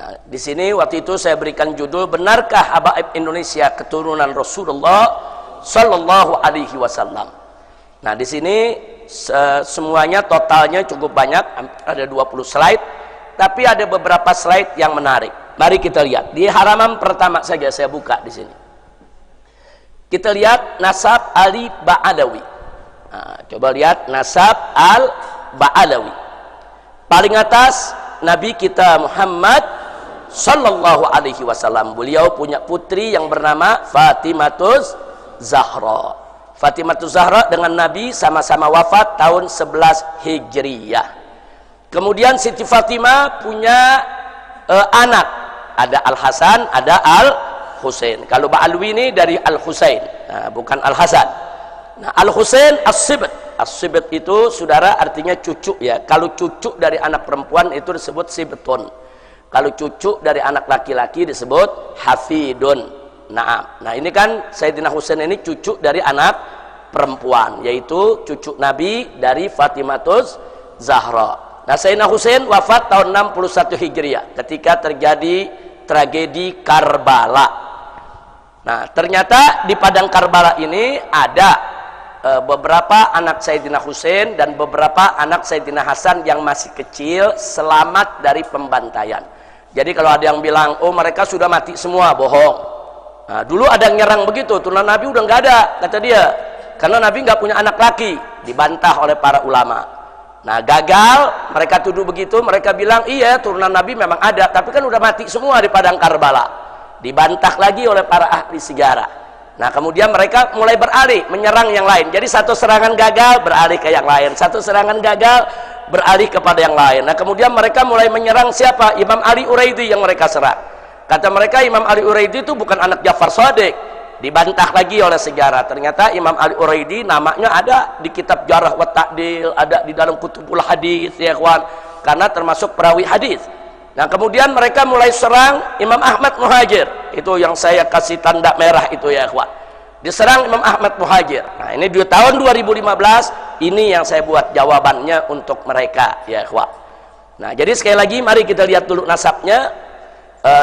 Nah, di sini waktu itu saya berikan judul, benarkah habaib Indonesia keturunan Rasulullah Sallallahu Alaihi Wasallam. Nah, di sini semuanya totalnya cukup banyak, ada 20 slide, tapi ada beberapa slide yang menarik. Mari kita lihat di halaman pertama saja, saya buka di sini. Kita lihat nasab Ali Ba'alawi. Nah, coba lihat nasab Al-Ba'alawi. Paling atas Nabi kita Muhammad Sallallahu Alaihi Wasallam. Beliau punya putri yang bernama Fatimatus Zahra. Fatimatus Zahra dengan Nabi sama-sama wafat tahun 11 Hijriyah. Kemudian Siti Fatimah punya anak, ada Al Hasan, ada Al Husain. Kalau Ba'alwi ini dari Al Husain, nah, bukan Al Hasan. Nah, Al Husain As-Sibt. As-Sibt itu saudara artinya cucu ya. Kalau cucu dari anak perempuan itu disebut sibtun. Kalau cucu dari anak laki-laki disebut hafidun. Nah ini kan Sayyidina Husain ini cucu dari anak perempuan, yaitu cucu Nabi dari Fatimatus Zahra. Nah, Sayyidina Husain wafat tahun 61 Hijriah ketika terjadi tragedi Karbala. Nah, ternyata di padang Karbala ini ada beberapa anak Sayyidina Husain dan beberapa anak Sayyidina Hasan yang masih kecil selamat dari pembantaian. Jadi kalau ada yang bilang, oh mereka sudah mati semua, bohong. Nah, dulu ada yang nyerang begitu, turunan Nabi udah nggak ada, kata dia. Karena Nabi nggak punya anak laki, dibantah oleh para ulama. Nah, gagal, mereka tuduh begitu, mereka bilang, iya turunan Nabi memang ada, tapi kan udah mati semua di padang Karbala. Dibantah lagi oleh para ahli sejarah. Nah, kemudian mereka mulai beralih menyerang yang lain. Jadi satu serangan gagal, beralih ke yang lain. Satu serangan gagal, beralih kepada yang lain. Nah, kemudian mereka mulai menyerang siapa? Imam Ali Uraidi yang mereka serang. Kata mereka Imam Ali Uraidi itu bukan anak Ja'far Shadiq. Dibantah lagi oleh sejarah. Ternyata Imam Ali Uraidi namanya ada di kitab Jarh wa Ta'dil, ada di dalam kutubul hadis ya kawan, karena termasuk perawi hadis. Nah, kemudian mereka mulai serang Imam Ahmad Muhajir. Itu yang saya kasih tanda merah itu ya kawan. Diserang Imam Ahmad Muhajir. Nah, ini di tahun 2015 ini yang saya buat jawabannya untuk mereka ya kawan. Nah, jadi sekali lagi mari kita lihat dulu nasabnya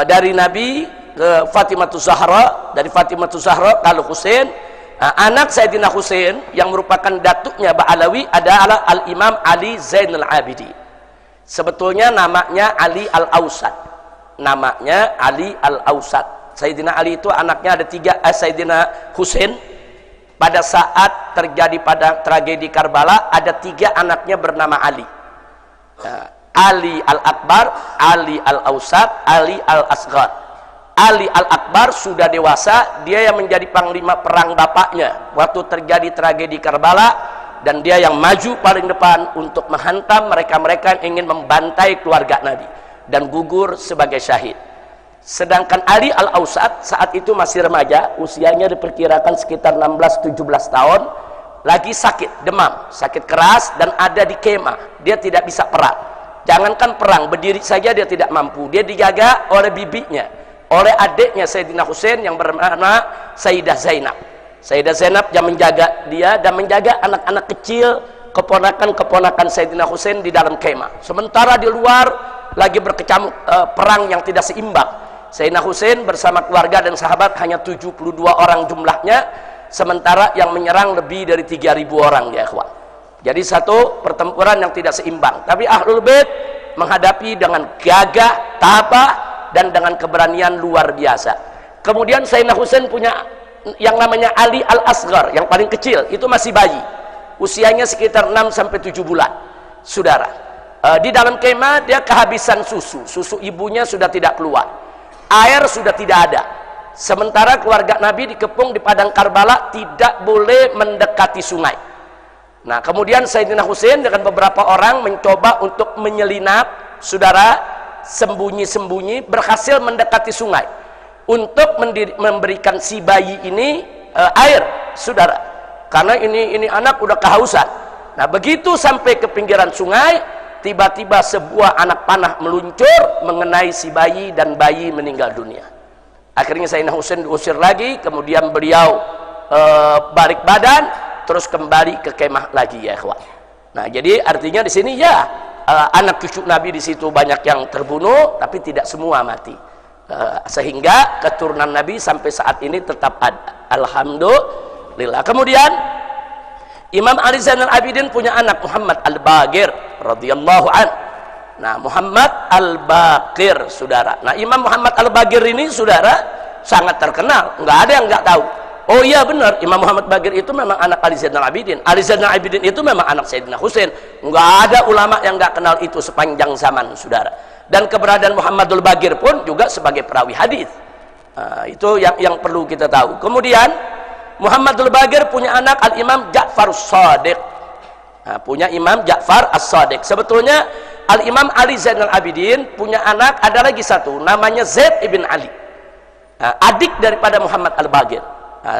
dari Nabi ke Fatimatus Zahra, dari Fatimatus Zahra ke Al Husain. Nah, anak Sayyidina Husain yang merupakan datuknya Ba'alawi adalah Al-Imam Ali Zainal Abidin. Sebetulnya namanya Ali Al-Ausat. Namanya Ali Al-Ausat. Sayyidina Ali itu anaknya ada tiga. Sayyidina Husain pada saat terjadi pada tragedi Karbala ada tiga anaknya bernama Ali. Nah, Ali Al-Akbar, Ali Al-Ausat, Ali Al-Asghar. Ali Al-Akbar sudah dewasa, dia yang menjadi panglima perang bapaknya waktu terjadi tragedi Karbala, dan dia yang maju paling depan untuk menghantam mereka-mereka yang ingin membantai keluarga Nabi dan gugur sebagai syahid. Sedangkan Ali Al-Ausat saat itu masih remaja, usianya diperkirakan sekitar 16-17 tahun, lagi sakit, demam, sakit keras, dan ada di kemah. Dia tidak bisa perang. Jangankan perang, berdiri saja dia tidak mampu. Dia dijaga oleh bibinya, oleh adiknya Sayyidina Husain yang bernama Sayyidah Zainab. Sayyidah Zainab yang menjaga dia dan menjaga anak-anak kecil, keponakan-keponakan Sayyidina Husain di dalam kemah. Sementara di luar lagi berkecamuk perang yang tidak seimbang. Sayyidina Husain bersama keluarga dan sahabat hanya 72 orang jumlahnya, sementara yang menyerang lebih dari 3.000 orang ya ikhwan. Jadi satu pertempuran yang tidak seimbang. Tapi Ahlul Bait menghadapi dengan gagah, tabah, dan dengan keberanian luar biasa. Kemudian Sayyidina Husain punya yang namanya Ali Al-Asghar, yang paling kecil, itu masih bayi, usianya sekitar 6-7 bulan saudara. Di dalam kemah dia kehabisan susu ibunya sudah tidak keluar, air sudah tidak ada, sementara keluarga Nabi dikepung di padang Karbala, tidak boleh mendekati sungai. Nah, kemudian Sayyidina Husain dengan beberapa orang mencoba untuk menyelinap saudara, sembunyi-sembunyi, berhasil mendekati sungai untuk memberikan si bayi ini air saudara, karena ini anak udah kehausan. Nah, begitu sampai ke pinggiran sungai, tiba-tiba sebuah anak panah meluncur mengenai si bayi dan bayi meninggal dunia. Akhirnya Sayyidina Husain diusir lagi, kemudian beliau balik badan terus kembali ke kemah lagi ya ikhwan. Nah, jadi artinya di sini ya anak cucu Nabi di situ banyak yang terbunuh, tapi tidak semua mati. Sehingga keturunan Nabi sampai saat ini tetap ada. Alhamdulillah. Kemudian Imam Ali Zainal Abidin punya anak Muhammad Al-Baqir radhiyallahu an. Nah, Muhammad Al-Baqir, saudara. Nah, Imam Muhammad Al-Baqir ini, saudara, sangat terkenal. Nggak ada yang nggak tahu. Oh iya benar, Imam Muhammad Baqir itu memang anak Ali Zainal Abidin. Ali Zainal Abidin itu memang anak Sayyidina Husain. Nggak ada ulama yang nggak kenal itu sepanjang zaman, saudara. Dan keberadaan Muhammadul Baqir pun juga sebagai perawi hadis. Itu yang perlu kita tahu. Kemudian Muhammadul Baqir punya anak Al-Imam Ja'far As-Shadiq. Punya Imam Ja'far As-Shadiq. Sebetulnya Al-Imam Ali Zainal Abidin punya anak, ada lagi satu, namanya Zaid ibn Ali. Adik daripada Muhammad Al-Baqir.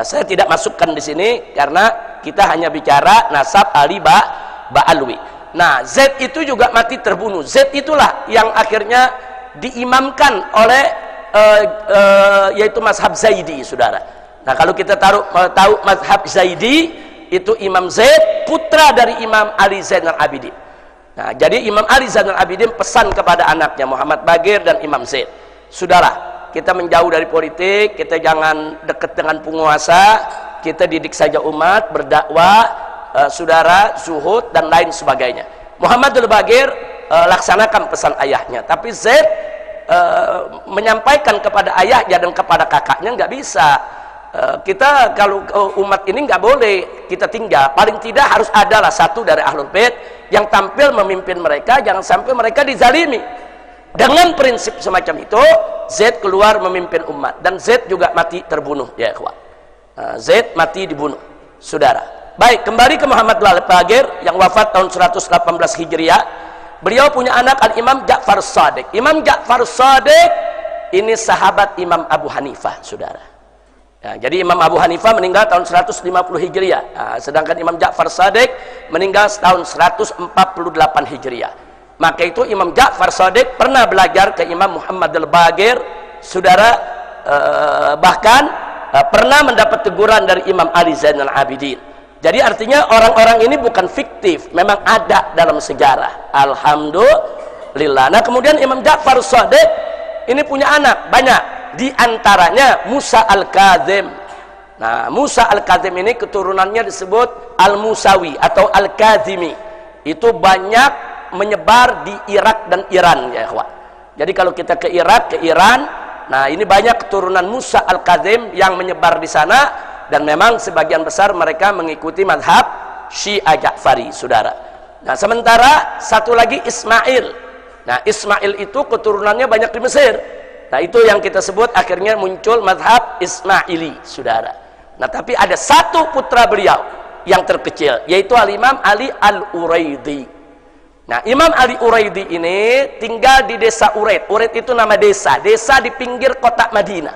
Saya tidak masukkan di sini karena kita hanya bicara nasab Ali Ba'alwi. Nah, Zaid itu juga mati terbunuh. Zaid itulah yang akhirnya diimamkan oleh yaitu mazhab Zaidi, saudara. Nah, kalau kita tahu mazhab Zaidi, itu Imam Zaid putra dari Imam Ali Zainal Abidin. Nah, jadi Imam Ali Zainal Abidin pesan kepada anaknya Muhammad Baqir dan Imam Zaid, saudara, kita menjauh dari politik, kita jangan dekat dengan penguasa, kita didik saja umat, berdakwah, saudara, zuhud dan lain sebagainya. Muhammadul Baqir laksanakan pesan ayahnya, tapi Zaid menyampaikan kepada ayahnya dan kepada kakaknya nggak bisa. Kita kalau umat ini nggak boleh kita tinggal, paling tidak harus adalah satu dari Ahlul Bait yang tampil memimpin mereka, jangan sampai mereka dizalimi. Dengan prinsip semacam itu, Zaid keluar memimpin umat, dan Zaid juga mati terbunuh, ya ikhwan. Zaid mati dibunuh, saudara. Baik, kembali ke Muhammad Al-Baqir yang wafat tahun 118 Hijriah. Beliau punya anak Al-Imam Ja'far As-Shadiq. Imam Ja'far As-Shadiq ini sahabat Imam Abu Hanifah, saudara. Ya, jadi Imam Abu Hanifah meninggal tahun 150 Hijriah, sedangkan Imam Ja'far As-Shadiq meninggal tahun 148 Hijriah. Maka itu Imam Ja'far Shadiq pernah belajar ke Imam Muhammad Al-Baqir, saudara, bahkan pernah mendapat teguran dari Imam Ali Zainal Abidin. Jadi artinya orang-orang ini bukan fiktif, memang ada dalam sejarah. Alhamdulillah. Nah, kemudian Imam Ja'far Shadiq ini punya anak banyak, di antaranya Musa Al-Kazim. Nah, Musa Al-Kazim ini keturunannya disebut Al-Musawi atau Al-Kazimi. Itu banyak menyebar di Irak dan Iran, ya ikhwan. Jadi kalau kita ke Irak, ke Iran, nah ini banyak keturunan Musa Al-Kazim yang menyebar di sana, dan memang sebagian besar mereka mengikuti mazhab Syiah Ja'fari, saudara. Nah, sementara satu lagi Ismail. Nah, Ismail itu keturunannya banyak di Mesir. Nah, itu yang kita sebut akhirnya muncul mazhab Ismaili, saudara. Nah, tapi ada satu putra beliau yang terkecil, yaitu Al-Imam Ali Al-Uraidi. Nah, Imam Ali Uraidi ini tinggal di desa Uraid. Uraid itu nama desa, desa di pinggir kota Madinah.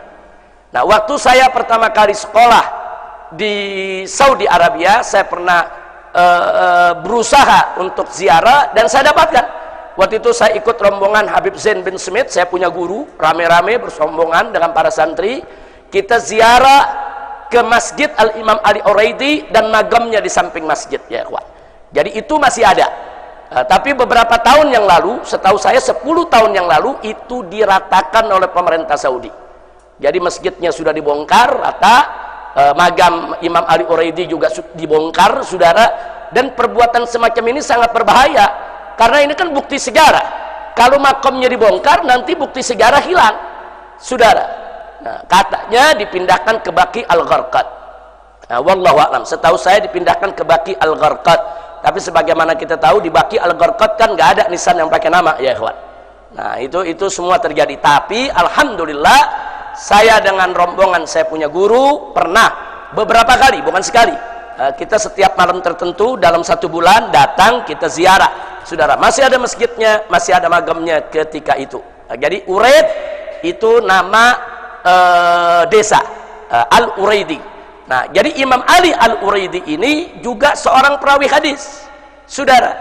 Nah, waktu saya pertama kali sekolah di Saudi Arabia, saya pernah berusaha untuk ziarah, dan saya dapatkan. Waktu itu saya ikut rombongan Habib Zain bin Smith, saya punya guru, rame-rame bersombongan dengan para santri. Kita ziarah ke Masjid Al-Imam Ali Uraidi dan magamnya di samping masjid, ya ikhwan. Jadi itu masih ada. Tapi beberapa tahun yang lalu, setahu saya 10 tahun yang lalu, itu diratakan oleh pemerintah Saudi. Jadi masjidnya sudah dibongkar rata, magam Imam Ali Uraidi juga dibongkar, saudara. Dan perbuatan semacam ini sangat berbahaya, karena ini kan bukti sejarah. Kalau makamnya dibongkar, nanti bukti sejarah hilang, saudara. Nah, katanya dipindahkan ke Baqi Al-Gharqad. Nah, wallahu a'lam, setahu saya dipindahkan ke Baqi Al-Gharqad. Tapi sebagaimana kita tahu, di Baqi Al-Gharqad kan nggak ada nisan yang pakai nama, ya ikhwan. Nah, itu semua terjadi. Tapi alhamdulillah, saya dengan rombongan saya punya guru pernah beberapa kali, bukan sekali. Kita setiap malam tertentu dalam 1 bulan datang, kita ziarah, saudara. Masih ada masjidnya, masih ada magamnya ketika itu. Jadi Uraid itu nama desa Al-Uraidi. Nah, jadi Imam Ali Al-Uraidi ini juga seorang perawi hadis, saudara.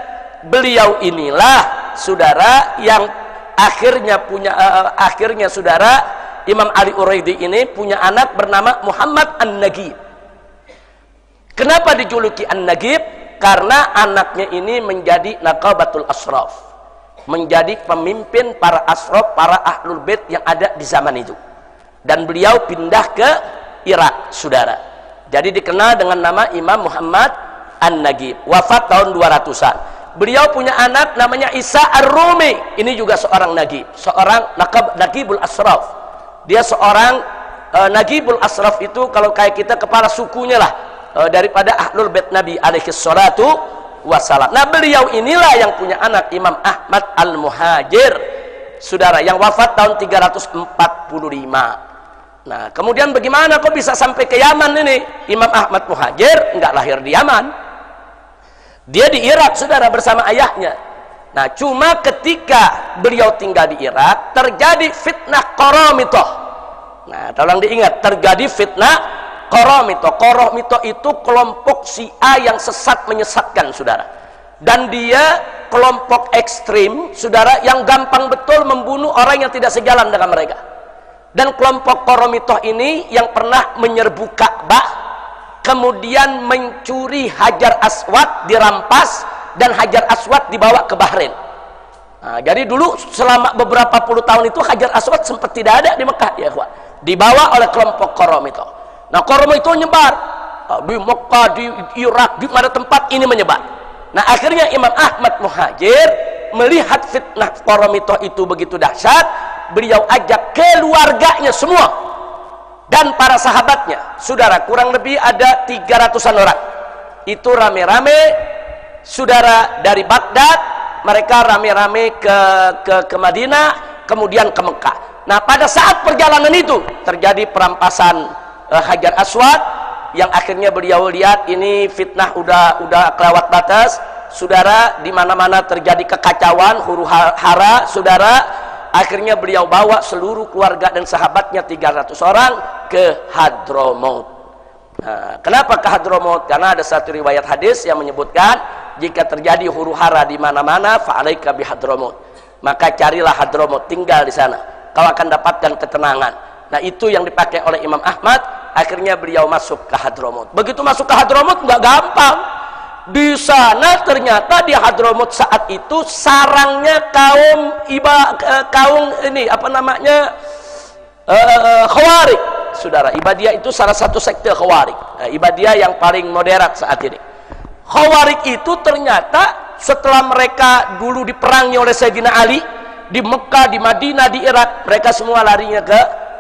Beliau inilah, saudara, yang akhirnya saudara, Imam Ali Uraidi ini punya anak bernama Muhammad An-Nagib. Kenapa dijuluki An-Nagib? Karena anaknya ini menjadi Naqabatul Ashraf. menjadi pemimpin para ashraf, para ahlul bait yang ada di zaman itu. Dan beliau pindah ke Irak, saudara. Jadi dikenal dengan nama Imam Muhammad An-Nagib. Wafat tahun 200-an. Beliau punya anak namanya Isa Ar-Rumi. Ini juga seorang nagib, seorang nagibul ashraf. Dia seorang nagibul ashraf itu kalau kayak kita kepala sukunya lah, daripada ahlul bait Nabi alaihi salatu wassalam. Nah, beliau inilah yang punya anak Imam Ahmad Al-Muhajir, saudara, yang wafat tahun 345. Nah, kemudian bagaimana kok bisa sampai ke Yaman ini? Imam Ahmad Muhajir enggak lahir di Yaman. Dia di Irak, saudara, bersama ayahnya. Nah, cuma ketika beliau tinggal di Irak, terjadi fitnah Qaramithah. Nah, tolong diingat, terjadi fitnah Qaramithah. Qaramithah itu kelompok Syiah yang sesat menyesatkan, saudara. Dan dia kelompok ekstrim, saudara, yang gampang betul membunuh orang yang tidak sejalan dengan mereka. Dan kelompok Qaramithah ini yang pernah menyerbu Ka'bah, kemudian mencuri Hajar Aswad, dirampas, dan Hajar Aswad dibawa ke Bahrain. Nah, jadi dulu selama beberapa puluh tahun itu Hajar Aswad sempat tidak ada di Mekah, ya ikhwan. Dibawa oleh kelompok Qaramithah. Nah, Qaramithah nyebar di Mekah, di Irak, di mana tempat ini menyebar. Nah, akhirnya Imam Ahmad Muhajir melihat fitnah Qaramithah itu begitu dahsyat, beliau ajak keluarganya semua dan para sahabatnya, saudara, kurang lebih ada 300-an orang. Itu rame-rame, saudara, dari Baghdad, mereka rame-rame ke Madinah, kemudian ke Mekah. Nah, pada saat perjalanan itu terjadi perampasan Hajar Aswad, yang akhirnya beliau lihat ini fitnah udah kelewat batas, saudara, di mana-mana terjadi kekacauan, huru-hara, saudara. Akhirnya beliau bawa seluruh keluarga dan sahabatnya 300 orang ke Hadramaut. Nah, kenapa ke Hadramaut? Karena ada satu riwayat hadis yang menyebutkan jika terjadi huru-hara di mana-mana, fa'alaika bi Hadramaut. Maka carilah Hadramaut, tinggal di sana. Kau akan dapatkan ketenangan. Nah, itu yang dipakai oleh Imam Ahmad. Akhirnya beliau masuk ke Hadramaut. Begitu masuk ke Hadramaut nggak gampang. Di sana ternyata di Hadramaut saat itu sarangnya kaum ini apa namanya Khawarij, saudara. Ibadiyah itu salah satu sekte Khawarij. Ibadiyah yang paling moderat saat ini. Khawarij itu ternyata setelah mereka dulu diperangi oleh Sayyidina Ali di Mekah, di Madinah, di Irak, mereka semua larinya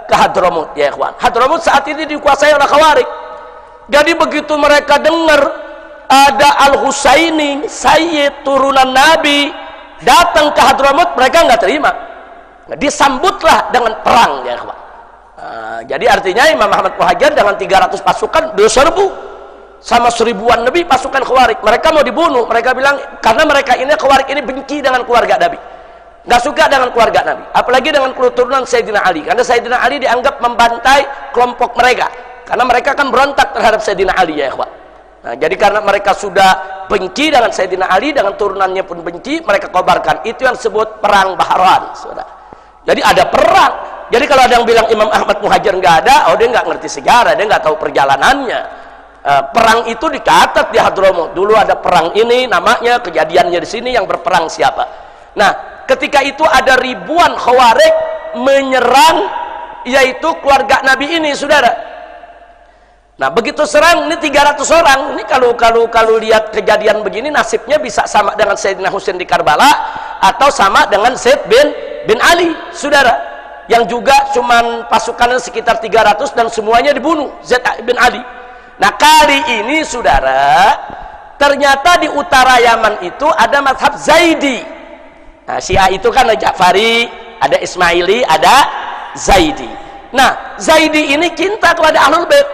ke Hadramaut, ya ikhwan. Hadramaut saat ini dikuasai oleh Khawarij. Jadi begitu mereka dengar ada Al-Husaini, Sayyid turunan Nabi, datang ke Hadramaut, mereka nggak terima. Nah, disambutlah dengan perang, ya ikhwan. Jadi artinya Imam Ahmad Muhajir dengan 300 pasukan diserbu sama 1000-an lebih pasukan Khawarij. Mereka mau dibunuh. Mereka bilang karena mereka ini Khawarij ini benci dengan keluarga Nabi, nggak suka dengan keluarga Nabi, apalagi dengan keturunan Sayyidina Ali, karena Sayyidina Ali dianggap membantai kelompok mereka, karena mereka kan berontak terhadap Sayyidina Ali, ya ikhwan. Nah, jadi karena mereka sudah benci dengan Sayyidina Ali, dengan turunannya pun benci, mereka kobarkan. Itu yang disebut perang Bahran, saudara. Jadi ada perang. Jadi kalau ada yang bilang Imam Ahmad Muhajir nggak ada, oh dia nggak ngerti sejarah, dia nggak tahu perjalanannya. Perang itu dicatat di Hadramaut. Dulu ada perang ini, namanya, kejadiannya di sini, yang berperang siapa. Nah, ketika itu ada ribuan Khawarij menyerang yaitu keluarga Nabi ini, saudara. Nah, begitu serang ini 300 orang. Ini kalau lihat kejadian begini, nasibnya bisa sama dengan Sayyidina Husain di Karbala atau sama dengan Zaid bin Ali, saudara, yang juga cuman pasukannya sekitar 300 dan semuanya dibunuh, Zaid bin Ali. Nah, kali ini, saudara, ternyata di utara Yaman itu ada mazhab Zaidi. Nah, Syiah itu kan ada Ja'fari, ada Ismaili, ada Zaidi. Nah, Zaidi ini cinta kepada Ahlul Bait.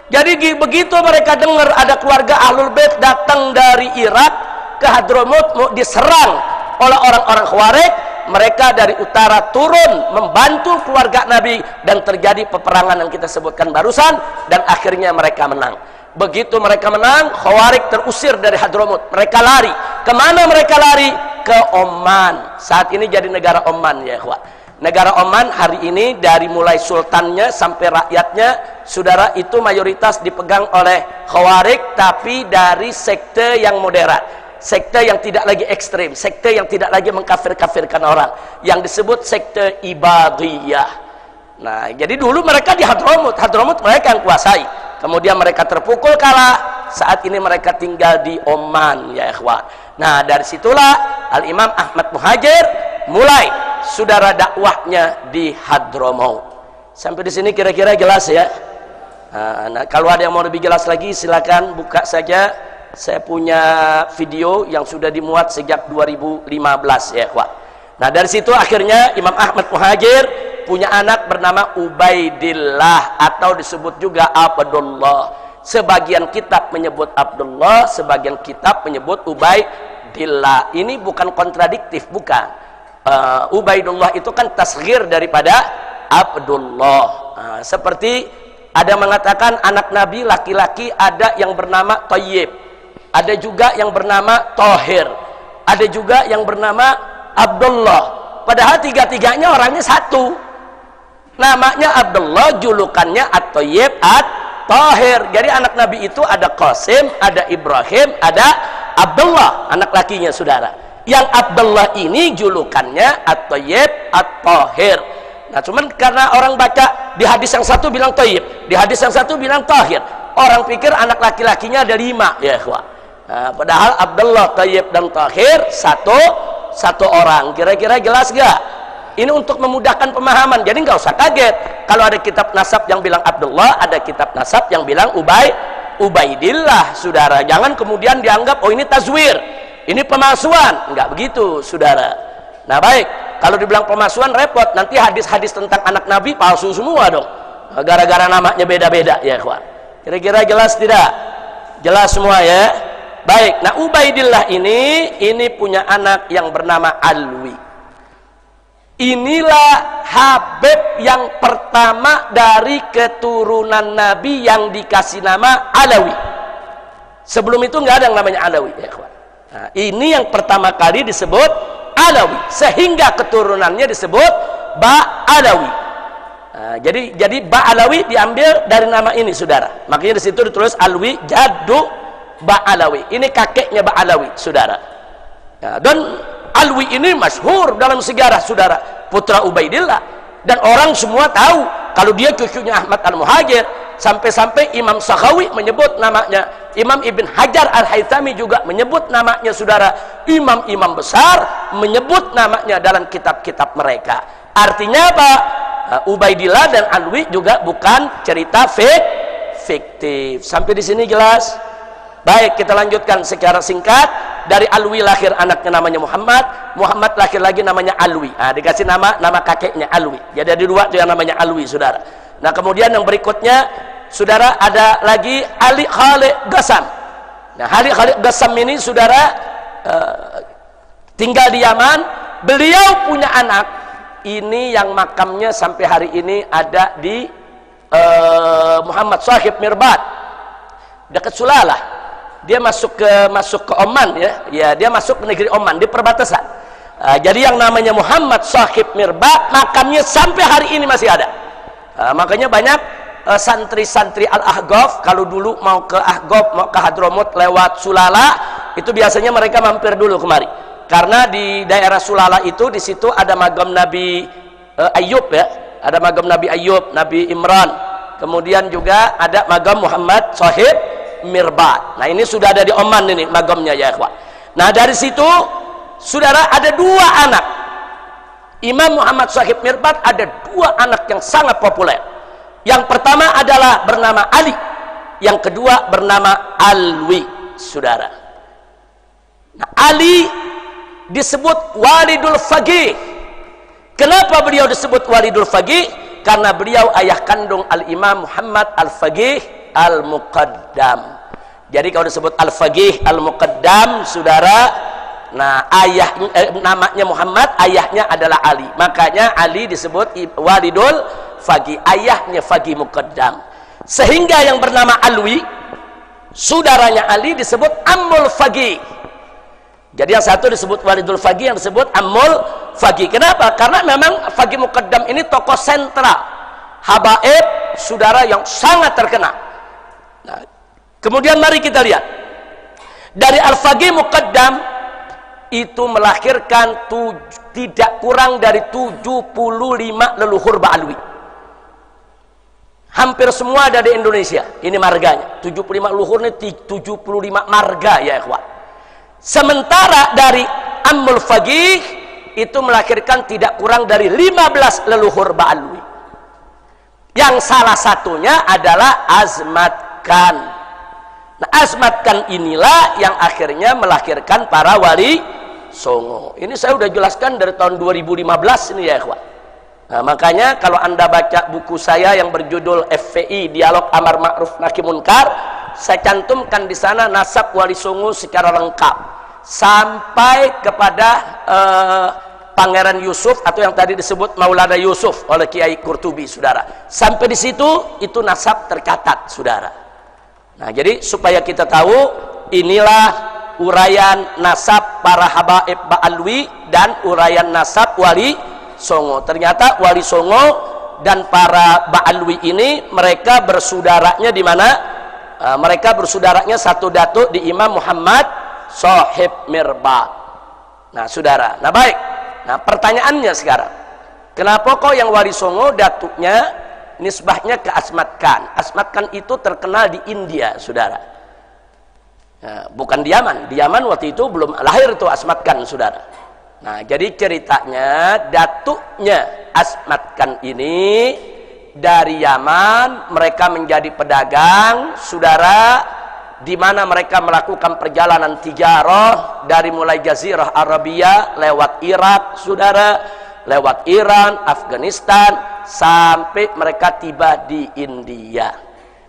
Jadi begitu mereka dengar ada keluarga Ahlul Bait datang dari Irak ke Hadramaut mau diserang oleh orang-orang Khawarij, mereka dari utara turun membantu keluarga Nabi dan terjadi peperangan yang kita sebutkan barusan, dan akhirnya mereka menang. Begitu mereka menang, Khawarij terusir dari Hadramaut. Mereka lari. Kemana mereka lari? Ke Oman. Saat ini jadi negara Oman, ya ikhwan. Negara Oman hari ini dari mulai sultannya sampai rakyatnya, saudara, itu mayoritas dipegang oleh Khawarij, tapi dari sekte yang moderat. sekte yang tidak lagi ekstrim, sekte yang tidak lagi mengkafir-kafirkan orang, yang disebut sekte Ibadiyah. Nah, jadi dulu mereka di Hadramut mereka yang kuasai, kemudian mereka terpukul kalah, saat ini mereka tinggal di Oman ya ikhwan. Nah, dari situlah Al-Imam Ahmad Muhajir mulai saudara dakwahnya di Hadramaut. Sampai di sini kira-kira jelas ya. Nah, kalau ada yang mau lebih jelas lagi silakan buka saja. Saya punya video yang sudah dimuat sejak 2015 ya ikhwan. Nah, dari situ akhirnya Imam Ahmad Muhajir punya anak bernama Ubaidillah atau disebut juga Abdullah. Sebagian kitab menyebut Abdullah, sebagian kitab menyebut Ubaidillah. Ini bukan kontradiktif, bukan. Ubaidullah itu kan tasghir daripada Abdullah. Seperti ada mengatakan anak Nabi laki-laki ada yang bernama Thayyib, ada juga yang bernama Thahir, ada juga yang bernama Abdullah. Padahal tiga-tiganya orangnya satu. Namanya Abdullah, julukannya At-Thayyib, At-Thahir. Jadi anak Nabi itu ada Qasim, ada Ibrahim, ada Abdullah, anak lakinya saudara. Yang Abdullah ini julukannya At-Thayyib, At-Thahir. Nah, cuman karena orang baca di hadis yang satu bilang Thayyib, di hadis yang satu bilang Thahir, orang pikir anak laki-lakinya ada 5 ya ikhwan. Nah, padahal Abdullah, Thayyib dan Thahir satu orang. Kira-kira jelas gak? Ini untuk memudahkan pemahaman, jadi nggak usah kaget kalau ada kitab nasab yang bilang Abdullah, ada kitab nasab yang bilang Ubaidillah saudara. Jangan kemudian dianggap oh ini tazwir, ini pemalsuan. Nggak begitu saudara. Nah, baik, kalau dibilang pemalsuan repot, nanti hadis-hadis tentang anak Nabi palsu semua dong, gara-gara namanya beda-beda ya ikhwan. Kira-kira jelas tidak? Jelas semua ya. Baik, nah Ubaidillah ini punya anak yang bernama Alwi. Inilah Habib yang pertama dari keturunan Nabi yang dikasih nama Alawi. Sebelum itu nggak ada yang namanya Alawi ya ikhwan. Nah, ini yang pertama kali disebut Alawi, sehingga keturunannya disebut Ba'alawi. Nah, jadi Ba'alawi diambil dari nama ini saudara. Makanya di situ ditulis Alwi Jaddu Ba'alawi. Ini kakeknya Ba'alawi saudara. Nah, dan Alwi ini masyhur dalam sejarah saudara, putra Ubaidillah, dan orang semua tahu kalau dia cucunya Ahmad Al-Muhajir. Sampai-sampai Imam Sakhawi menyebut namanya, Imam Ibn Hajar Al-Haythami juga menyebut namanya saudara. Imam-imam besar menyebut namanya dalam kitab-kitab mereka. Artinya apa? Ubaidillah dan Alwi juga bukan cerita fiktif. Sampai di sini jelas? Baik, kita lanjutkan secara singkat. Dari Alwi lahir anaknya namanya Muhammad, Muhammad lahir lagi namanya Alwi. Nah, dikasih nama kakeknya Alwi. Jadi ada 2 tuh yang namanya Alwi saudara. Nah, kemudian yang berikutnya saudara ada lagi Ali Khalid Ghassam. Nah, Ali Khalid Ghassam ini saudara tinggal di Yaman. Beliau punya anak ini yang makamnya sampai hari ini ada di Muhammad Sahib Mirbad dekat Sulalah. Dia masuk ke Oman ya, dia masuk ke negeri Oman di perbatasan. Jadi yang namanya Muhammad Sahib Mirbad makamnya sampai hari ini masih ada. Makanya banyak santri-santri Al-Ahqaf kalau dulu mau ke Ahqaf, mau ke Hadramut lewat Sulala, itu biasanya mereka mampir dulu kemari. Karena di daerah Sulala itu di situ ada magam Nabi Ayub ya, ada magam Nabi Ayub, Nabi Imran. Kemudian juga ada magam Muhammad Sahib Mirbad. Nah, ini sudah ada di Oman ini magamnya ya ikhwan. Nah, dari situ saudara ada 2 anak. Imam Muhammad Sahib Mirbad ada 2 anak yang sangat populer. Yang pertama adalah bernama Ali, yang kedua bernama Alwi saudara. Nah, Ali disebut Walidul Faqih. Kenapa beliau disebut Walidul Faqih? Karena beliau ayah kandung Al-Imam Muhammad Al-Faqih Al-Muqaddam. Jadi kalau disebut Al-Faqih Al-Muqaddam saudara, nah namanya Muhammad, ayahnya adalah Ali. Makanya Ali disebut Walidul Faqih, ayahnya Faqih Muqaddam. Sehingga yang bernama Alwi, saudaranya Ali, disebut Ammul Faqih. Jadi yang satu disebut Walidul Faqih, yang disebut Ammul Faqih. Kenapa? Karena memang Faqih Muqaddam ini tokoh sentral habaib saudara yang sangat terkenal. Nah, kemudian mari kita lihat Dari Al-Faqih Muqaddam itu melahirkan tidak kurang dari 75 leluhur Ba'alwi. Hampir semua ada di Indonesia. Ini marganya. 75 leluhur ini 75 marga ya ikhwan. Sementara dari Ammul Faqih itu melahirkan tidak kurang dari 15 leluhur Ba'alwi. Yang salah satunya adalah Azmat Khan. Nah, Azmat Khan inilah yang akhirnya melahirkan para wali songo. Ini saya sudah jelaskan dari tahun 2015 ini ya ikhwan. Nah, makanya kalau Anda baca buku saya yang berjudul FPI Dialog Amar Ma'ruf Nahi Munkar, saya cantumkan di sana nasab wali songo secara lengkap sampai kepada Pangeran Yusuf atau yang tadi disebut Maulana Yusuf oleh Kiai Qurtubi, saudara. Sampai di situ itu nasab tercatat, saudara. Nah, jadi supaya kita tahu inilah uraian nasab para habaib Ba'alwi dan uraian nasab wali songo. Ternyata wali songo dan para Ba'alwi ini mereka bersaudaranya di mana? Mereka bersaudaranya satu datuk di Imam Muhammad Shahib Mirba. Nah, saudara. Nah, baik. Nah, pertanyaannya sekarang, kenapa kok yang wali songo datuknya nisbahnya ke Azmat Khan? Azmat Khan itu terkenal di India, saudara. Nah, bukan di Yaman. Di Yaman waktu itu belum lahir tuh Azmat Khan, saudara. Nah, jadi ceritanya datuknya Azmat Khan ini dari Yaman, mereka menjadi pedagang, saudara, di mana mereka melakukan perjalanan tijarah dari mulai Jazirah Arabia lewat Irak, saudara, lewat Iran, Afghanistan, sampai mereka tiba di India.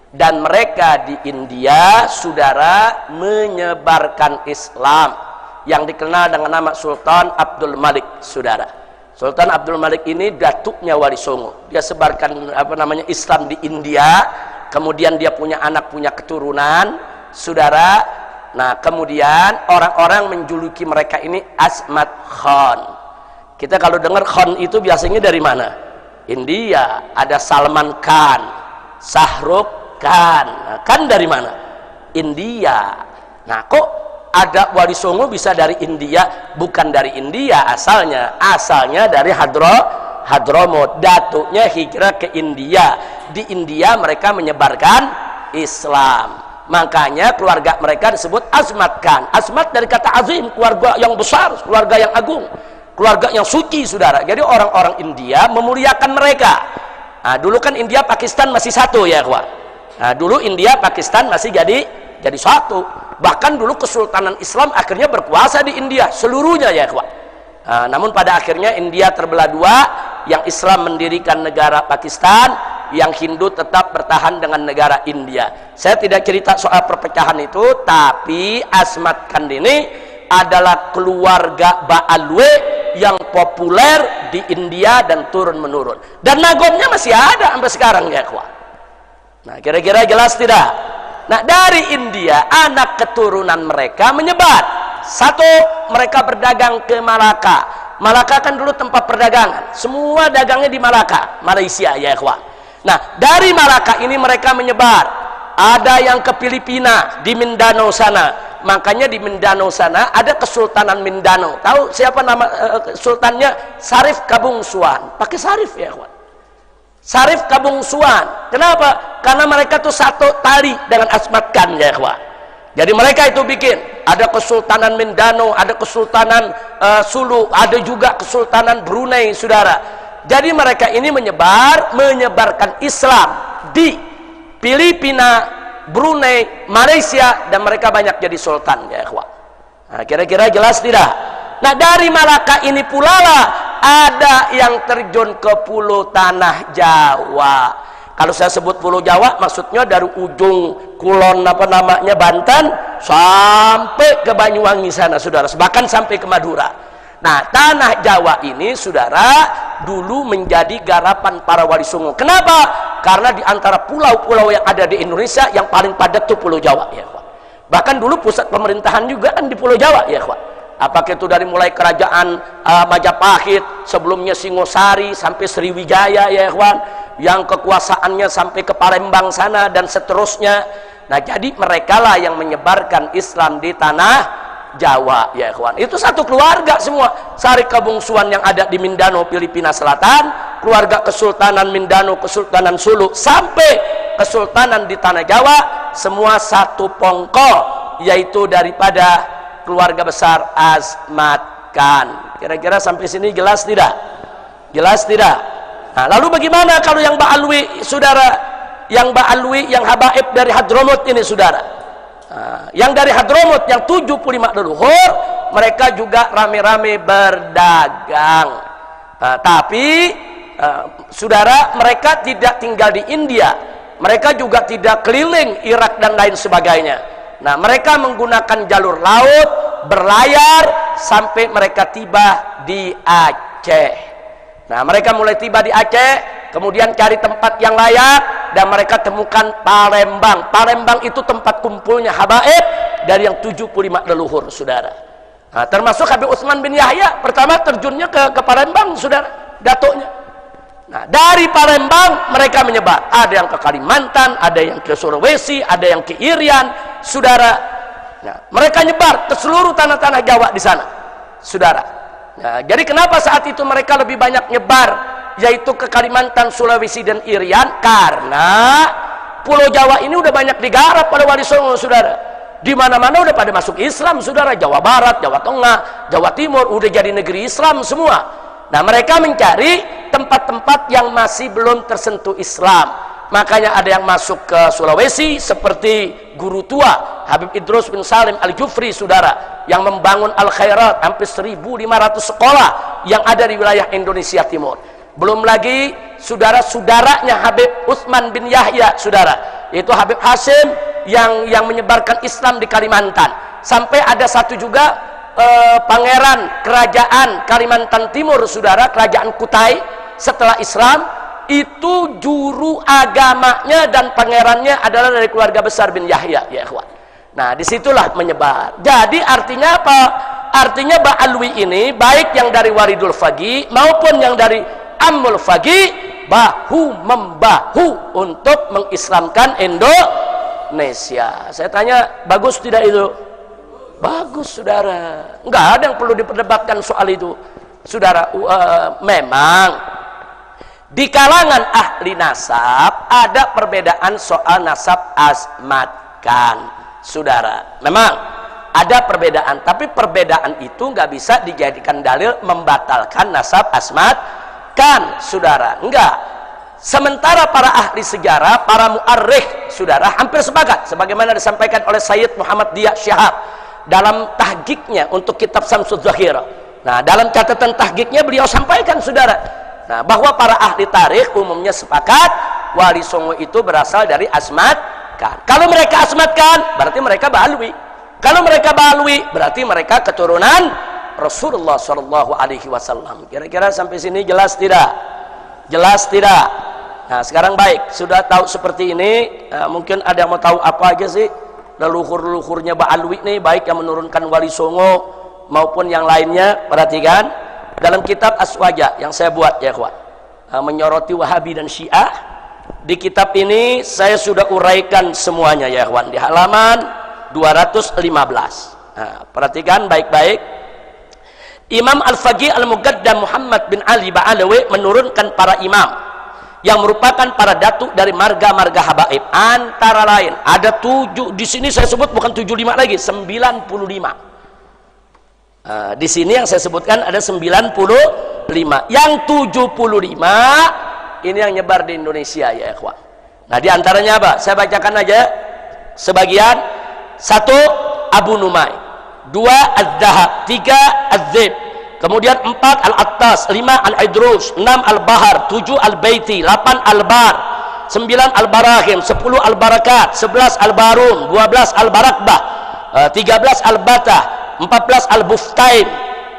Dan mereka di India, saudara, menyebarkan Islam yang dikenal dengan nama Sultan Abdul Malik, saudara. Sultan Abdul Malik ini datuknya wali songo. Dia sebarkan Islam di India, kemudian dia punya anak, punya keturunan, saudara. Nah, kemudian orang-orang menjuluki mereka ini Azmat Khan. Kita kalau dengar Khan itu biasanya dari mana? India. Ada Salman Khan, Shahrukh Khan. Nah, kan dari mana? India. Nah, kok ada wali songo bisa dari India? Bukan dari India asalnya. Asalnya dari Hadramut. Datuknya hijrah ke India. Di India mereka menyebarkan Islam. Makanya keluarga mereka disebut Azmat Khan. Azmat dari kata azim, keluarga yang besar, keluarga yang agung, keluarga yang suci, saudara. Jadi orang-orang India memuliakan mereka. Nah, dulu kan India Pakistan masih satu ya, kawan. Nah, dulu India Pakistan masih jadi satu. Bahkan dulu Kesultanan Islam akhirnya berkuasa di India seluruhnya ya, kawan. Nah, namun pada akhirnya India terbelah dua, yang Islam mendirikan negara Pakistan, yang Hindu tetap bertahan dengan negara India. Saya tidak cerita soal perpecahan itu, tapi Azmat Khan ini adalah keluarga Ba'alwi yang populer di India dan turun menurun. Dan nagomnya masih ada sampai sekarang ya, kawan. Nah, kira-kira jelas tidak? Nah, dari India anak keturunan mereka menyebar. Satu, mereka berdagang ke Malaka. Malaka kan dulu tempat perdagangan. Semua dagangnya di Malaka, Malaysia ya, kawan. Nah, dari Malaka ini mereka menyebar. Ada yang ke Filipina, di Mindanao sana. Makanya di Mindanao sana ada Kesultanan Mindanao. Tahu siapa nama sultannya? Sarif Kabungsuan. Pakai Sarif ya, kawan. Sarif Kabungsuan. Kenapa? Karena mereka tuh satu tali dengan Azmat Khan ya, kawan. Jadi mereka itu bikin, ada Kesultanan Mindanao, ada Kesultanan Sulu, ada juga Kesultanan Brunei, saudara. Jadi mereka ini menyebarkan Islam di Filipina, Brunei, Malaysia, dan mereka banyak jadi sultan ya, kawan. Nah, kira-kira jelas tidak? Nah, dari Malaka ini pula lah ada yang terjun ke Pulau Tanah Jawa. Kalau saya sebut Pulau Jawa, maksudnya dari ujung kulon Banten sampai ke Banyuwangi sana, saudara. Bahkan sampai ke Madura. Nah, Tanah Jawa ini, saudara, dulu menjadi garapan para wali songo. Kenapa? Karena di antara pulau-pulau yang ada di Indonesia, yang paling padat itu Pulau Jawa ya, kawan. Bahkan dulu pusat pemerintahan juga kan di Pulau Jawa ya, kawan. Apakah itu dari mulai kerajaan Majapahit, sebelumnya Singosari sampai Sriwijaya ya, kawan, yang kekuasaannya sampai ke Palembang sana dan seterusnya. Nah, jadi merekalah yang menyebarkan Islam di tanah Jawa, ya ikhwan. Itu satu keluarga semua. Sari Kabungsuan yang ada di Mindanao, Filipina Selatan, keluarga Kesultanan Mindanao, Kesultanan Sulu, sampai Kesultanan di tanah Jawa, semua satu pongkol, yaitu daripada keluarga besar Asmat Khan. Kira-kira sampai sini jelas tidak? Jelas tidak? Nah, lalu bagaimana kalau yang Ba'alwi, saudara? Yang Ba'alwi, yang habaib dari Hadramut ini, saudara. Yang dari Hadramut, yang 75 leluhur, mereka juga rame-rame berdagang. Tapi, saudara, mereka tidak tinggal di India. Mereka juga tidak keliling Irak dan lain sebagainya. Nah, mereka menggunakan jalur laut, berlayar, sampai mereka tiba di Aceh. Nah, mereka mulai tiba di Aceh, kemudian cari tempat yang layak, dan mereka temukan Palembang. Palembang itu tempat kumpulnya habaib dari yang 75 leluhur, saudara. Nah, termasuk Habib Utsman bin Yahya, pertama terjunnya ke Palembang, saudara, datuknya. Nah, dari Palembang mereka menyebar. Ada yang ke Kalimantan, ada yang ke Sulawesi, ada yang ke Irian, saudara. Nah, mereka nyebar ke seluruh tanah-tanah Jawa di sana, saudara. Nah, jadi kenapa saat itu mereka lebih banyak nyebar, yaitu ke Kalimantan, Sulawesi, dan Irian? Karena Pulau Jawa ini udah banyak digarap oleh Wali Songo, saudara. Di mana-mana udah pada masuk Islam, saudara. Jawa Barat, Jawa Tengah, Jawa Timur udah jadi negeri Islam semua. Nah, mereka mencari tempat-tempat yang masih belum tersentuh Islam. Makanya ada yang masuk ke Sulawesi seperti guru tua Habib Idrus bin Salim Al-Jufri, saudara, yang membangun Al-Khairat, hampir 1.500 sekolah yang ada di wilayah Indonesia Timur. Belum lagi saudara-saudaranya Habib Utsman bin Yahya, saudara, yaitu Habib Hasim yang menyebarkan Islam di Kalimantan. Sampai ada satu juga pangeran kerajaan Kalimantan Timur, saudara, kerajaan Kutai setelah Islam, itu juru agamanya dan pangerannya adalah dari keluarga besar bin Yahya, ya ikhwan. Nah, disitulah menyebar. Jadi artinya apa? Artinya Ba'alwi ini, baik yang dari Waridul Faqih maupun yang dari Ammul Faqih, bahu-membahu untuk mengislamkan Indonesia. Saya tanya, bagus tidak itu? Bagus, saudara. Enggak ada yang perlu diperdebatkan soal itu, saudara. Memang di kalangan ahli nasab ada perbedaan soal nasab Asmat Khan, saudara. Memang ada perbedaan, tapi perbedaan itu nggak bisa dijadikan dalil membatalkan nasab Asmat Khan, saudara. Enggak. Sementara para ahli sejarah, para mu'arrikh, saudara, hampir sepakat, sebagaimana disampaikan oleh Sayyid Muhammad Diya Syihab dalam tahqiqnya untuk kitab Samsuz Zahirah. Nah, dalam catatan tahqiqnya beliau sampaikan, saudara, nah, bahwa para ahli tarikh umumnya sepakat Wali Songo itu berasal dari Asmat Khan. Kalau mereka Asmat Khan, berarti mereka Ba'alwi. Kalau mereka Ba'alwi, berarti mereka keturunan Rasulullah Shallallahu Alaihi Wasallam. Kira-kira sampai sini jelas tidak? Jelas tidak? Nah, sekarang baik, sudah tahu seperti ini. Mungkin ada yang mau tahu apa aja sih leluhur-leluhurnya Ba'alwi nih, baik yang menurunkan Wali Songo maupun yang lainnya. Perhatikan dalam kitab Aswaja yang saya buat, ya ikhwan, menyoroti Wahabi dan Syiah. Di kitab ini saya sudah uraikan semuanya, ya ikhwan, di halaman 215. Nah, perhatikan baik-baik. Imam Al-Faqih Al-Muqaddam Muhammad bin Ali Ba'alawi menurunkan para imam yang merupakan para datuk dari marga-marga habaib. Antara lain ada 7, di sini saya sebut bukan 75 lagi, 95. Di sini yang saya sebutkan ada 95. Yang 75 ini yang nyebar di Indonesia, ya ikhwan. Nah, di antaranya apa? Saya bacakan aja sebagian. 1. Abu Numay, 2. Az-Zahab, 3. Az-Zib, kemudian 4. Al-Attas, 5. Al-Idrus, 6. Al-Bahar, 7. Al-Baiti, 8. Al-Bar, 9. Al-Barahim, 10. Al-Barakat, 11. Al-Barun, 12. Al-Barakbah, 13. Al-Batah, 14. Al-Buftain,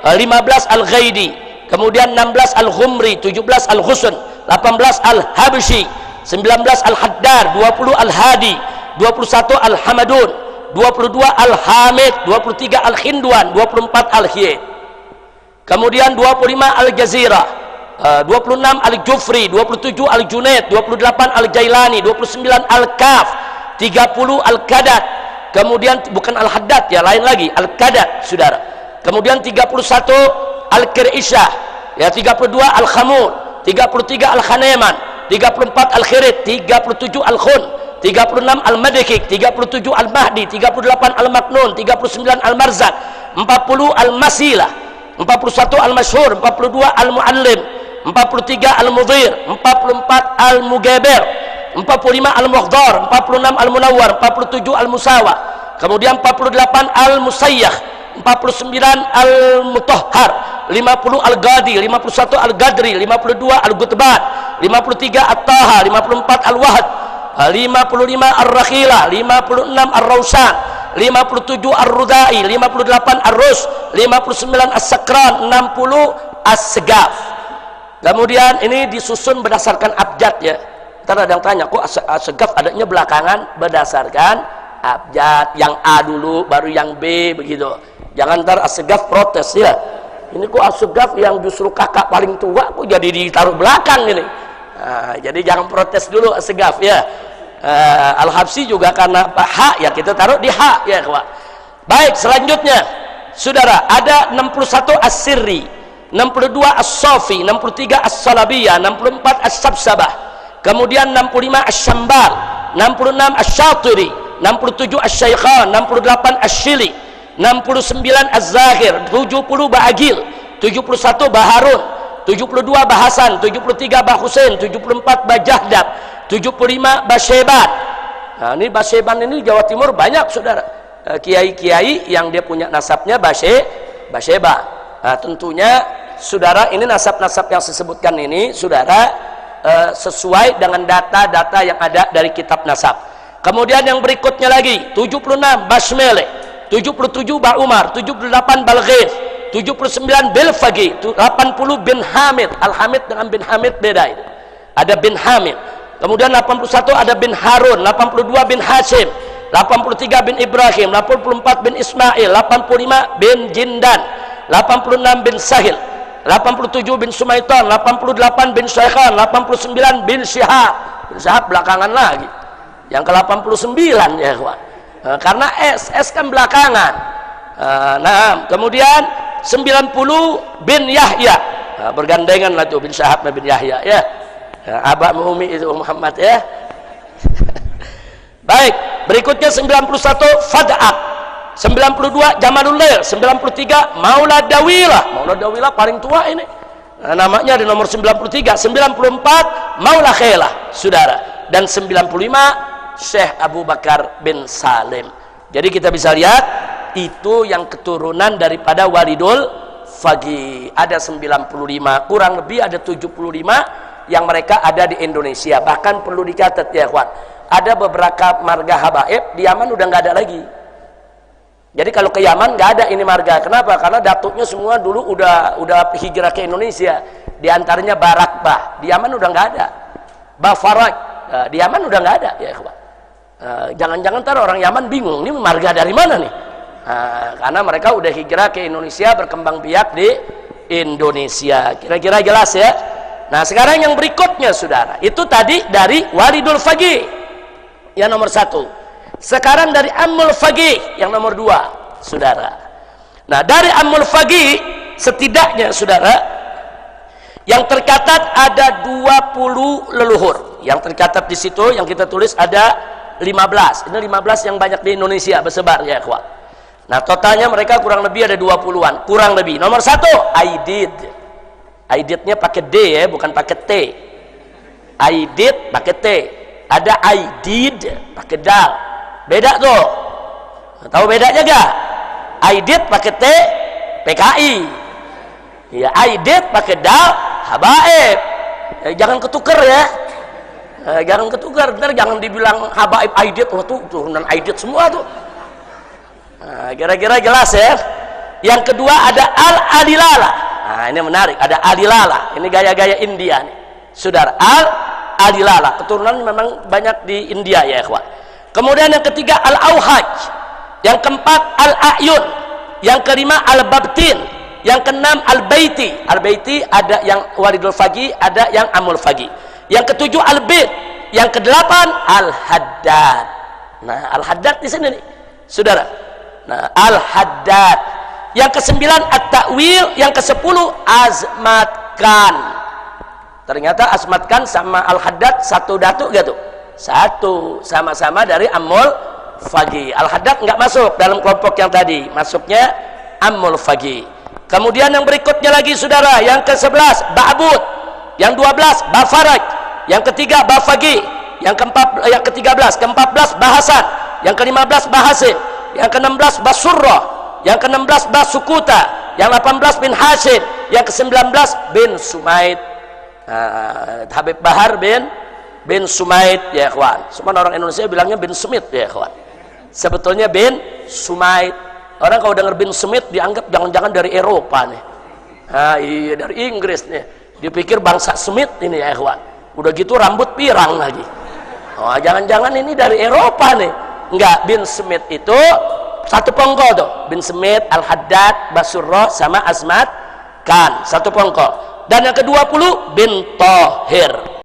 15. Al-Ghaidi, kemudian 16. Al-Ghumri, 17. Al-Ghusn, 18. Al-Habshi, 19. Al-Haddar, 20. Al-Hadi, 21. Al-Hamadun, 22. Al-Hamid, 23. Al-Khindwan, 24. Al-Hiyy, kemudian 25. Al-Jazirah, 26. Al-Jufri, 27. Al-Junaid, 28. Al-Jailani, 29. Al-Kaf, 30 Al-Qadat, kemudian bukan Al-Haddad ya, lain lagi, Al-Qadat saudara. Kemudian 31 Al-Qiraisyah ya, 32 Al-Khamul, 33 Al-Khaneman, 34 Al-Khirit, 37 Al-Khun, 36 Al-Madikik, 37 Al-Mahdi, 38 Al-Maknun, 39 Al-Marzak, 40 Al-Masilah, 41 Al-Masyhur, 42 Al-Muallim, 43 Al-Mudhir, 44 Al-Mugabir, 45 Al-Mughdar, 46 Al-Munawwar, 47 Al-Musawa, kemudian 48 Al-Musayyah, 49 Al-Mutahhar, 50 Al-Ghadi, 51 Al-Ghadri, 52 Al-Gutbat, 53 At-Taha, 54 Al-Wahd, 55 Ar-Rakhila, 56 Ar-Rawsan, 57 Ar-Rudai, 58 Ar-Rus, 59 As-Sakran, 60 As-Segaf. Kemudian ini disusun berdasarkan abjad ya. Ntar ada yang tanya, kok As-Segaf adanya belakangan? Berdasarkan abjad, yang A dulu baru yang B begitu. Jangan ntar As-Segaf protes ya, ini kok As-Segaf yang justru kakak paling tua kok jadi ditaruh belakang ini. Nah, jadi jangan protes dulu As-Segaf ya. Al-Habsyi juga karena hak ya kita taruh di hak ya kawan. Baik, selanjutnya saudara ada 61 As-Sirri, 62 As-Safi, 63 As-Salabiyah, 64 As-Sabsabah, kemudian 65 As-Syambal, 66 As-Syatiri, 67 As-Syaikhan, 68 As-Syili, 69 Az-Zahir, 70 Ba'agil, 71 Baharun, 72 Bahasan, 73 Bahusain, 74 Bajahdab, 75 Basyeban. Nah, ini Basyeban ini Jawa Timur banyak saudara, kiai-kiai yang dia punya nasabnya Basyeban. Nah, tentunya saudara ini nasab-nasab yang saya sebutkan ini saudara sesuai dengan data-data yang ada dari kitab nasab. Kemudian yang berikutnya lagi 76 Basmele, 77 Ba'umar, 78 Balghis, 79 Bilfagi, 80 bin Hamid. Al-Hamid dengan bin Hamid beda itu. Ada bin Hamid. Kemudian 81 ada bin Harun, 82 bin Hashim, 83 bin Ibrahim, 84 bin Ismail, 85 bin Jindan, 86 bin Sahil, 87 bin Sumaitan, 88 bin Syaikhan, 89 bin Syihab. Bin Syihab belakangan lagi. Yang ke-89 ya kawan. Karena S kan belakangan. Nah, kemudian 90 bin Yahya. Nah, bergandengan lah tuh bin Syihab dan bin Yahya ya. Abah Umi itu Muhammad ya. Baik, berikutnya 91 Fad'at, 92 Jamalul Lail, 93 Maulad Dawilah. Maulad Dawilah paling tua ini. Nah, namanya di nomor 93, 94 Maula Khailah, saudara, dan 95 Syekh Abu Bakar bin Salim. Jadi kita bisa lihat itu yang keturunan daripada Walidul Faqih. Ada 95, kurang lebih ada 75 yang mereka ada di Indonesia. Bahkan perlu dicatat ya kawan, ada beberapa marga habaib di Yaman udah nggak ada lagi. Jadi kalau ke Yaman nggak ada ini marga. Kenapa? Karena datuknya semua dulu udah hijrah ke Indonesia. Di antaranya Barakbah di Yaman udah nggak ada. Bafaraj di Yaman udah nggak ada ya kawan. Jangan-jangan ntar orang Yaman bingung, ini marga dari mana nih? Karena mereka udah hijrah ke Indonesia, berkembang biak di Indonesia. Kira-kira jelas ya. Nah sekarang yang berikutnya saudara, itu tadi dari Walidul Faqih yang nomor 1. Sekarang dari Ammul Faqih yang nomor 2 saudara. Nah dari Ammul Faqih setidaknya saudara yang tercatat ada 20 leluhur. Yang tercatat di situ yang kita tulis ada 15. Ini 15 yang banyak di Indonesia bersebar ya kawan. Nah totalnya mereka kurang lebih ada 20-an, kurang lebih. Nomor 1 Aidid. Aididnya pakai D ya, bukan pakai T. Aidid pakai T. Ada Aidid pakai dal. Beda tuh. Tahu bedanya gak? Aidid pakai T PKI. Ya, Aidid pakai dal habaib. Jangan ketuker ya. Jangan ketukar, ntar jangan dibilang habaib Aidid, wah tuh turunan Aidid semua tuh. Nah, kira-kira jelas ya. Yang kedua ada Al-Adilala. Nah, ini menarik, ada Adilala. Ini gaya-gaya India nih. Saudara, Al-Adilala. Keturunan memang banyak di India ya, ikhwan. Kemudian yang ketiga Al-Auhaj. Yang keempat Al-A'yun. Yang kelima Al-Babtin. Yang keenam Al-Baiti. Al-Baiti ada yang Walidul Faqih, ada yang Ammul Faqih. Yang ketujuh Al-Bid. Yang kedelapan Al-Haddad. Nah, Al-Haddad di sini nih, saudara. Nah, Al-Haddad. Yang ke-9 At-Ta'wil, yang ke-10 Azmat Khan. Ternyata Azmat Khan sama Al-Haddad satu datuk gak tuh? Satu, sama-sama dari Ammul Faqih. Al-Haddad nggak masuk dalam kelompok yang tadi, masuknya Ammul Faqih. Kemudian yang berikutnya lagi saudara, yang ke-11 Ba'bud, yang 12 Bafaraj, yang ketiga Bafaqih, yang ke-13 Bahasan, yang ke-15 Bahasin, yang ke-16 Basurrah, yang ke-16 Basukuta, yang 18 bin Hashim, yang ke-19 bin Sumaid. Habib Bahar bin Sumaid ya ikhwan. Semua orang Indonesia bilangnya bin Sumit ya ikhwan. Sebetulnya bin Sumaid. Orang kalau dengar bin Sumit dianggap jangan-jangan dari Eropa nih. Iya dari Inggris nih. Dipikir bangsa Smith ini ya ikhwan. Udah gitu rambut pirang lagi. Oh, jangan-jangan ini dari Eropa nih. Enggak, bin Smith itu satu pongkol tuh. Bin Smith, Al-Haddad, Basurrah sama Azmat Khan, satu pongkol. Dan yang ke-20 bin Thohir.